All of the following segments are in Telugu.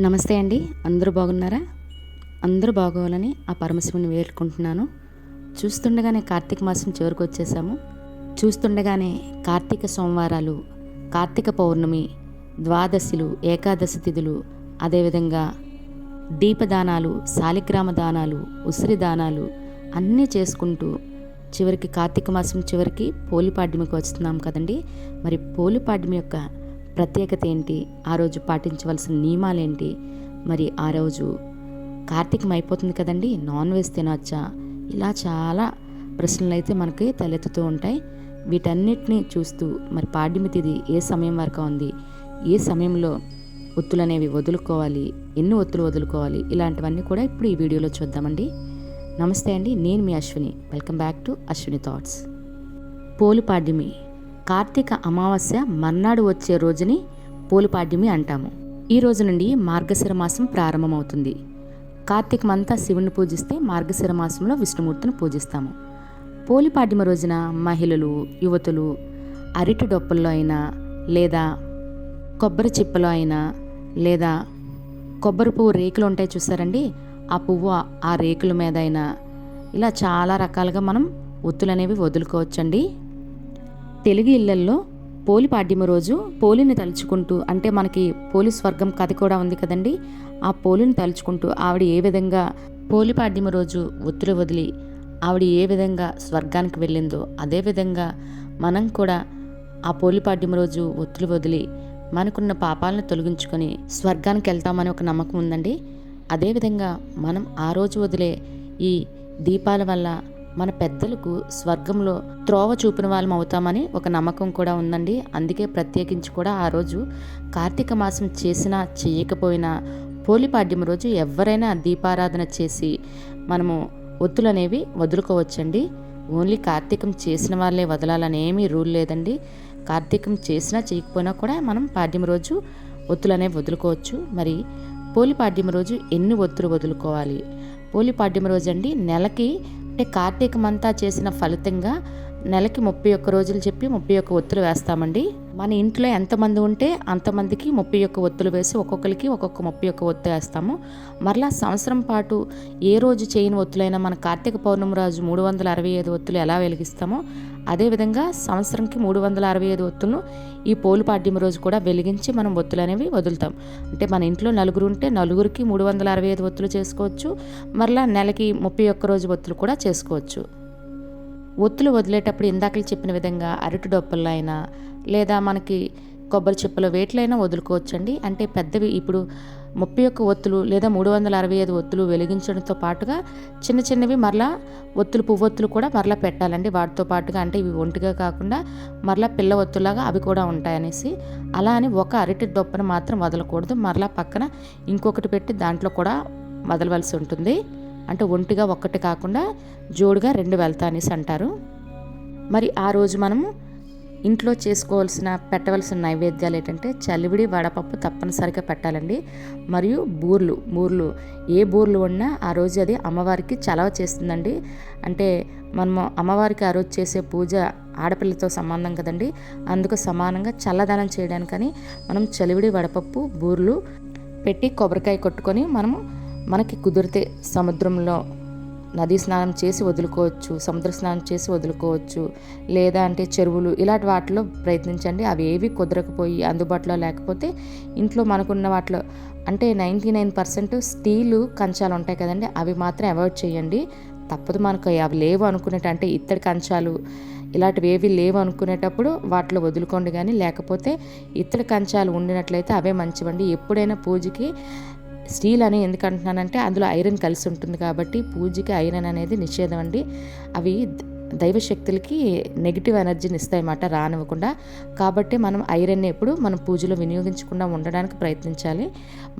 నమస్తే అండి. అందరూ బాగున్నారా? అందరూ బాగోవాలని ఆ పరమశివుని వేడుకుంటున్నాను. చూస్తుండగానే కార్తీక మాసం చివరికి వచ్చేసాము. చూస్తుండగానే కార్తీక సోమవారాలు, కార్తీక పౌర్ణమి, ద్వాదశిలు, ఏకాదశి తిథులు, అదేవిధంగా దీపదానాలు, శాలిగ్రామ దానాలు, ఉసిరి దానాలు అన్నీ చేసుకుంటూ చివరికి కార్తీక మాసం చివరికి పోలిపాడ్యమికి వస్తున్నాం కదండి. మరి పోలిపాడ్యమి యొక్క ప్రత్యేకత ఏంటి, ఆ రోజు పాటించవలసిన నియమాలేంటి, మరి ఆ రోజు కార్తీకం అయిపోతుంది కదండి, నాన్ వెజ్ తినొచ్చా, ఇలా చాలా ప్రశ్నలు అయితే మనకి తలెత్తుతూ ఉంటాయి. వీటన్నిటిని చూస్తూ మరి పాడ్యమి తిథి ఏ సమయం వరకు ఉంది, ఏ సమయంలో ఒత్తులు అనేవి వదులుకోవాలి, ఎన్ని ఒత్తులు వదులుకోవాలి, ఇలాంటివన్నీ కూడా ఇప్పుడు ఈ వీడియోలో చూద్దామండి. నమస్తే అండి, నేను మీ Ashwini. Welcome back to Ashwini thoughts. Polipadyami కార్తీక అమావాస్య మర్నాడు వచ్చే రోజుని పోలిపాడ్యమి అంటాము. ఈ రోజు నుండి మార్గశిర మాసం ప్రారంభమవుతుంది. కార్తీకమంతా శివుని పూజిస్తే మార్గశిర మాసంలో విష్ణుమూర్తిని పూజిస్తాము. పోలిపాడ్యమి రోజున మహిళలు, యువతులు అరటి డొప్పల్లో అయినా లేదా కొబ్బరి చిప్పలో అయినా లేదా కొబ్బరి పువ్వు రేకులు ఉంటాయి చూసారండి, ఆ పువ్వు ఆ రేకుల మీద అయినా ఇలా చాలా రకాలుగా మనం ఒత్తులు అనేవి వదులుకోవచ్చండి. తెలుగు ఇళ్లల్లో పోలిపాడ్యమి రోజు పోలిని తలుచుకుంటూ, అంటే మనకి పోలి స్వర్గం కథ కూడా ఉంది కదండి, ఆ పోలిని తలుచుకుంటూ ఆవిడ ఏ విధంగా పోలిపాడ్యమి రోజు ఒత్తులు వదిలి ఆవిడ ఏ విధంగా స్వర్గానికి వెళ్ళిందో అదేవిధంగా మనం కూడా ఆ పోలిపాడ్యమి రోజు ఒత్తులు వదిలి మనకున్న పాపాలను తొలగించుకొని స్వర్గానికి వెళ్తామని ఒక నమ్మకం ఉందండి. అదేవిధంగా మనం ఆ రోజు వదిలే ఈ దీపాల వల్ల మన పెద్దలకు స్వర్గంలో త్రోవ చూపిన వాళ్ళం అవుతామని ఒక నమ్మకం కూడా ఉందండి. అందుకే ప్రత్యేకించి కూడా ఆ రోజు కార్తీక మాసం చేసినా చేయకపోయినా పోలిపాడ్యమి రోజు ఎవరైనా దీపారాధన చేసి మనము ఒత్తులు అనేవి వదులుకోవచ్చండి. ఓన్లీ కార్తీకం చేసిన వాళ్ళే వదలాలని ఏమీ రూల్ లేదండి. కార్తీకం చేసినా చేయకపోయినా కూడా మనం పాడ్యమి రోజు ఒత్తులు అనేవి వదులుకోవచ్చు. మరి పోలిపాడ్యమి రోజు ఎన్ని ఒత్తులు వదులుకోవాలి? పోలిపాడ్యమి రోజు అండి నెలకి, అంటే కార్తీకమంతా చేసిన ఫలితంగా నెలకి 31 రోజులు చెప్పి 31 ఒత్తులు వేస్తామండి. మన ఇంట్లో ఎంతమంది ఉంటే అంతమందికి 31 ఒత్తులు వేసి ఒక్కొక్కరికి ఒక్కొక్క 31 ఒత్తు వేస్తాము. మరలా సంవత్సరం పాటు ఏ రోజు చేయని ఒత్తులైనా మన కార్తీక పౌర్ణమి రోజు 365 ఒత్తులు ఎలా వెలిగిస్తామో అదేవిధంగా సంవత్సరంకి 365 ఒత్తులను ఈ పోలిపాడ్యమి రోజు కూడా వెలిగించి మనం ఒత్తులు అనేవి వదులుతాం. అంటే మన ఇంట్లో నలుగురు ఉంటే నలుగురికి 365 ఒత్తులు చేసుకోవచ్చు. మరలా నెలకి 31 రోజు ఒత్తులు కూడా చేసుకోవచ్చు. ఒత్తులు వదిలేటప్పుడు ఇందాకలు చెప్పిన విధంగా అరటి డొప్పల్లో అయినా లేదా మనకి కొబ్బరి చిప్పలు వేట్లైనా వదులుకోవచ్చండి. అంటే పెద్దవి ఇప్పుడు 31 ఒత్తులు లేదా 365 ఒత్తులు వెలిగించడంతో పాటుగా చిన్న చిన్నవి మరలా ఒత్తులు పువ్వొత్తులు కూడా మరలా పెట్టాలండి వాటితో పాటుగా. అంటే ఇవి ఒంటిగా కాకుండా మరలా పిల్ల ఒత్తులాగా అవి కూడా ఉంటాయనేసి, అలా అని ఒక అరటి డొప్పను మాత్రం వదలకూడదు. మరలా పక్కన ఇంకొకటి పెట్టి దాంట్లో కూడా వదలవలసి ఉంటుంది. అంటే ఒంటిగా ఒక్కటి కాకుండా జోడుగా 2 వెళ్తా అనేసి అంటారు. మరి ఆ రోజు మనము ఇంట్లో పెట్టవలసిన నైవేద్యాలు ఏంటంటే చలివిడి, వడపప్పు తప్పనిసరిగా పెట్టాలండి. మరియు బూర్లు ఏ బూర్లు ఉన్నా ఆ రోజు అది అమ్మవారికి చలవ చేస్తుందండి. అంటే మనము అమ్మవారికి ఆ రోజు చేసే పూజ ఆడపిల్లతో సంబంధం కదండి, అందుకు సమానంగా చల్లదనం చేయడానికని మనం చలివిడి, వడపప్పు, బూర్లు పెట్టి కొబ్బరికాయ కొట్టుకొని మనకి కుదిరితే సముద్రంలో నదీ స్నానం చేసి వదులుకోవచ్చు, సముద్ర స్నానం చేసి వదులుకోవచ్చు, లేదా అంటే చెరువులు ఇలాంటి వాటిలో ప్రయత్నించండి. అవి ఏవి కుదరకపోయి అందుబాటులో లేకపోతే ఇంట్లో మనకున్న వాటిలో, అంటే 99% స్టీలు కంచాలు ఉంటాయి కదండి, అవి మాత్రం అవాయిడ్ చేయండి. తప్పదు మనకు అవి లేవు అనుకునేట, అంటే ఇత్తడి కంచాలు ఇలాంటివి ఏవి లేవు అనుకునేటప్పుడు వాటిలో వదులుకోండి. కానీ లేకపోతే ఇత్తడి కంచాలు ఉండినట్లయితే అవే మంచివండి. ఎప్పుడైనా పూజకి స్టీల్ అని ఎందుకు అంటున్నానంటే అందులో ఐరన్ కలిసి ఉంటుంది కాబట్టి పూజకి ఐరన్ అనేది నిషేధం అండి. అవి దైవశక్తులకి నెగిటివ్ ఎనర్జీని ఇస్తాయన్నమాట, రానివ్వకుండా. కాబట్టి మనం ఐరన్ ఎప్పుడు మనం పూజలో వినియోగించకుండా ఉండడానికి ప్రయత్నించాలి.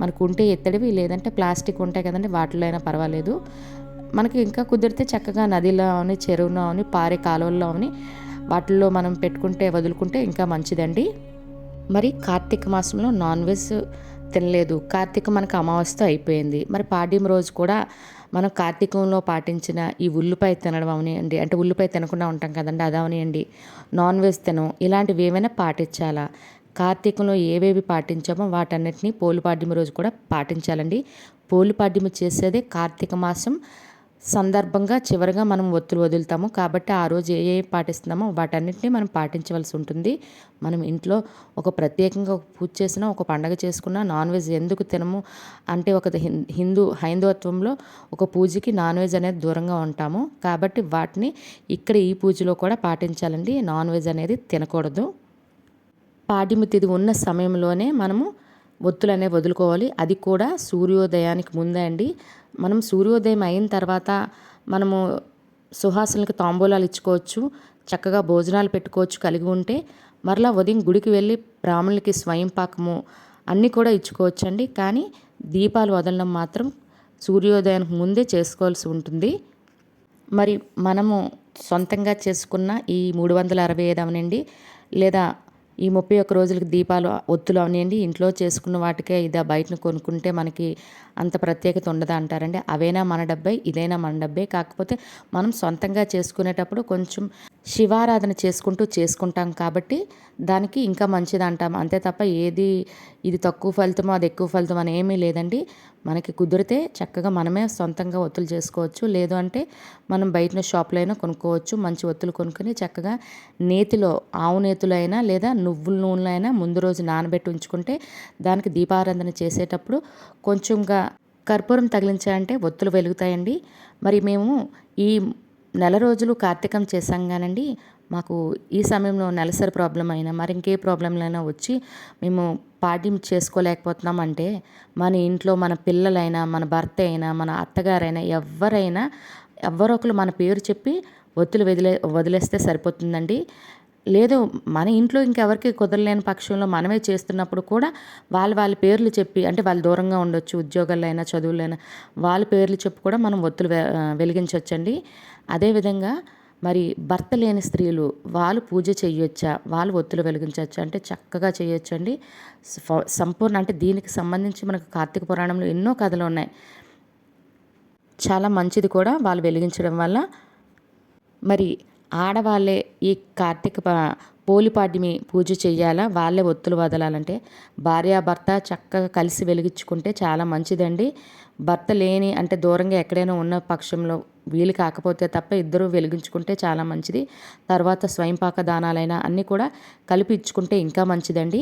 మనకు ఉంటే ఎత్తడివి లేదంటే ప్లాస్టిక్ ఉంటాయి కదండి, వాటిలో అయినా పర్వాలేదు. మనకి ఇంకా కుదిరితే చక్కగా నదిలో అని, చెరువులో అని, పారే కాలువల్లో అని వాటిల్లో మనం పెట్టుకుంటే వదులుకుంటే ఇంకా మంచిదండి. మరి కార్తీక మాసంలో నాన్ వెజ్ తినలేదు, కార్తీకం మనకు అమావాస్యతో అయిపోయింది. మరి పాడ్యమి రోజు కూడా మనం కార్తీకంలో పాటించిన ఈ ఉల్లిపాయ తినడం అవనియండి, అంటే ఉల్లిపాయ తినకుండా ఉంటాం కదండి, అది అవనియండి, నాన్ వెజ్ తినం, ఇలాంటివి ఏమైనా పాటించాలా? కార్తీకంలో ఏవేవి పాటించామో వాటన్నిటిని పోలిపాడ్యమి రోజు కూడా పాటించాలండి. పోలిపాడ్యమి చేసేదే కార్తీక మాసం సందర్భంగా చివరిగా మనం ఒత్తులు వదులుతాము. కాబట్టి ఆ రోజు ఏ పాటిస్తున్నామో వాటన్నిటిని మనం పాటించవలసి ఉంటుంది. మనం ఇంట్లో ఒక ప్రత్యేకంగా ఒక పూజ చేసినా, ఒక పండగ చేసుకున్నా నాన్ వెజ్ ఎందుకు తినము అంటే ఒక హైందవత్వంలో ఒక పూజకి నాన్ వెజ్ అనేది దూరంగా ఉంటాము. కాబట్టి వాటిని ఇక్కడ ఈ పూజలో కూడా పాటించాలండి. నాన్ వెజ్ అనేది తినకూడదు. పాడ్యమి తిథి ఉన్న సమయంలోనే మనము ఒత్తులు అనేవి వదులుకోవాలి. అది కూడా సూర్యోదయానికి ముందే అండి. మనం సూర్యోదయం అయిన తర్వాత మనము సుహాసులకి తాంబూలాలు ఇచ్చుకోవచ్చు, చక్కగా భోజనాలు పెట్టుకోవచ్చు కలిగి ఉంటే. మరలా ఉదయం గుడికి వెళ్ళి బ్రాహ్మణులకి స్వయం పాకము అన్నీ కూడా ఇచ్చుకోవచ్చండి. కానీ దీపాలు వదలడం మాత్రం సూర్యోదయానికి ముందే చేసుకోవాల్సి ఉంటుంది. మరి మనము సొంతంగా చేసుకున్న ఈ 365 అవనండి, లేదా ఈ 31 రోజులకి దీపాలు ఒత్తులు అవనియండి, ఇంట్లో చేసుకున్న వాటికే ఇదా బయటను కొనుక్కుంటే మనకి అంత ప్రత్యేకత ఉండదా అంటారండి. అవైనా మన డబ్బే, ఇదైనా మన డబ్బే. కాకపోతే మనం సొంతంగా చేసుకునేటప్పుడు కొంచెం శివారాధన చేసుకుంటాం కాబట్టి దానికి ఇంకా మంచిది అంటాం. అంతే తప్ప ఇది తక్కువ ఫలితమో అది ఎక్కువ ఫలితం అని ఏమీ లేదండి. మనకి కుదిరితే చక్కగా మనమే సొంతంగా ఒత్తులు చేసుకోవచ్చు. లేదు అంటే మనం బయట షాప్లో అయినా కొనుక్కోవచ్చు. మంచి ఒత్తులు కొనుక్కొని చక్కగా నేతిలో, ఆవు నేతిలో అయినా లేదా నువ్వుల నూనెలో అయినా ముందు రోజు నానబెట్టి ఉంచుకుంటే దానికి దీపారాధన చేసేటప్పుడు కొంచెంగా కర్పూరం తగిలించాలంటే ఒత్తులు వెలుగుతాయండి. మరి మేము ఈ నెల రోజులు కార్తీకం చేశాం కానండి, మాకు ఈ సమయంలో నెలసరి ప్రాబ్లం అయినా మరి ఇంకే ప్రాబ్లంలైనా వచ్చి మేము పాడ్యం చేసుకోలేకపోతున్నాం అంటే మన ఇంట్లో మన పిల్లలైనా, మన భర్త అయినా, మన అత్తగారైనా ఎవరో ఒకరు మన పేరు చెప్పి ఒత్తులు వదిలేస్తే సరిపోతుందండి. లేదు మన ఇంట్లో ఇంకెవరికి కుదరలేని పక్షంలో మనమే చేస్తున్నప్పుడు కూడా వాళ్ళ పేర్లు చెప్పి, అంటే వాళ్ళు దూరంగా ఉండొచ్చు, ఉద్యోగాల్లో అయినా చదువులైనా, వాళ్ళ పేర్లు చెప్పి కూడా మనం ఒత్తులు వెలిగించవచ్చండి. అదేవిధంగా మరి భర్త లేని స్త్రీలు వాళ్ళు పూజ చేయొచ్చా, వాళ్ళు ఒత్తులు వెలిగించవచ్చా అంటే చక్కగా చేయొచ్చండి. సంపూర్ణ అంటే దీనికి సంబంధించి మనకు కార్తీక పురాణంలో ఎన్నో కథలు ఉన్నాయి. చాలా మంచిది కూడా వాళ్ళు వెలిగించడం వల్ల. మరి ఆడవాళ్ళే ఈ కార్తీక పోలిపాడ్యమి పూజ చెయ్యాలా, వాళ్ళే ఒత్తులు వదలాలంటే భార్యాభర్త చక్కగా కలిసి వెలిగించుకుంటే చాలా మంచిదండి. భర్త లేని అంటే దూరంగా ఎక్కడైనా ఉన్న పక్షంలో వీలు కాకపోతే తప్ప ఇద్దరూ వెలిగించుకుంటే చాలా మంచిది. తర్వాత స్వయంపాక దానాలైనా అన్నీ కూడా కలిపి ఇచ్చుకుంటే ఇంకా మంచిదండి.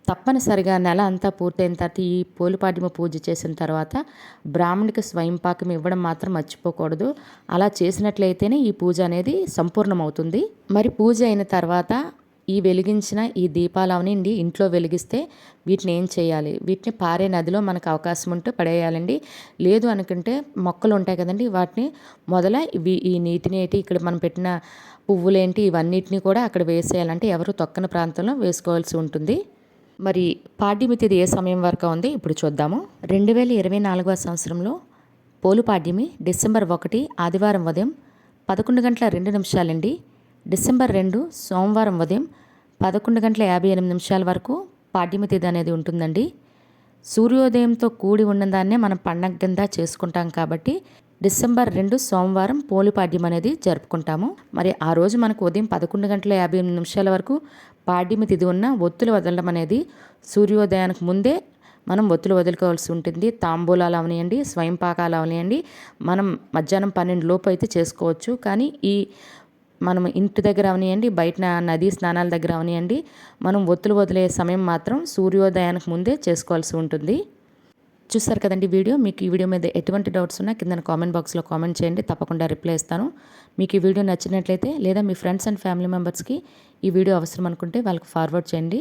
తప్పనిసరిగా నెల అంతా పూర్తయిన తర్వాత ఈ పోలిపాడ్యమి పూజ చేసిన తర్వాత బ్రాహ్మణికి స్వయంపాకం ఇవ్వడం మాత్రం మర్చిపోకూడదు. అలా చేసినట్లయితేనే ఈ పూజ అనేది సంపూర్ణమవుతుంది. మరి పూజ అయిన తర్వాత ఈ వెలిగించిన ఈ దీపాలు అవనండి ఇంట్లో వెలిగిస్తే వీటిని ఏం చేయాలి, వీటిని పారే నదిలో మనకు అవకాశం ఉంటే పడేయాలండి. లేదు అనుకుంటే మొక్కలు ఉంటాయి కదండి, వాటిని ఈ నీటిని ఇక్కడ మనం పెట్టిన పువ్వులేంటి ఇవన్నిటిని కూడా అక్కడ వేసేయాలంటే ఎవరు తొక్కని ప్రాంతంలో వేసుకోవాల్సి ఉంటుంది. మరి పాడ్యమి తిథి ఏ సమయం వరకు ఉంది ఇప్పుడు చూద్దాము. 2024వ సంవత్సరంలో పోలిపాడ్యమి డిసెంబర్ 1 ఆదివారం ఉదయం 11:02 అండి. డిసెంబర్ 2 సోమవారం ఉదయం 11:58 వరకు పాడ్యమి తిథి అనేది ఉంటుందండి. సూర్యోదయంతో కూడి ఉన్నదాన్నే మనం పండగ కింద చేసుకుంటాం కాబట్టి డిసెంబర్ 2 సోమవారం పోలిపాడ్యం అనేది జరుపుకుంటాము. మరి ఆ రోజు మనకు ఉదయం 11:58 వరకు పాడ్యమి తిథి ఉన్న ఒత్తులు వదలడం అనేది సూర్యోదయానికి ముందే మనం ఒత్తులు వదులుకోవాల్సి ఉంటుంది. తాంబూలాలు అవనియండి, స్వయంపాకాలు అవనియండి, మనం మధ్యాహ్నం 12 లోపు అయితే చేసుకోవచ్చు. కానీ మనం ఇంటి దగ్గర అవనియండి, బయట నదీ స్నానాల దగ్గర అవనియండి, మనం ఒత్తులు వదిలే సమయం మాత్రం సూర్యోదయానికి ముందే చేసుకోవాల్సి ఉంటుంది. చూస్తారు కదండి వీడియో. మీకు ఈ వీడియో మీద ఎటువంటి డౌట్స్ ఉన్నా కింద కామెంట్ బాక్స్లో కామెంట్ చేయండి, తప్పకుండా రిప్లై ఇస్తాను. మీకు ఈ వీడియో నచ్చినట్లయితే లేదా మీ ఫ్రెండ్స్ అండ్ ఫ్యామిలీ మెంబర్స్కి ఈ వీడియో అవసరం అనుకుంటే వాళ్ళకి ఫార్వర్డ్ చేయండి.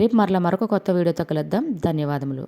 రేపు మరొక కొత్త వీడియోతో కలుద్దాం. ధన్యవాదములు.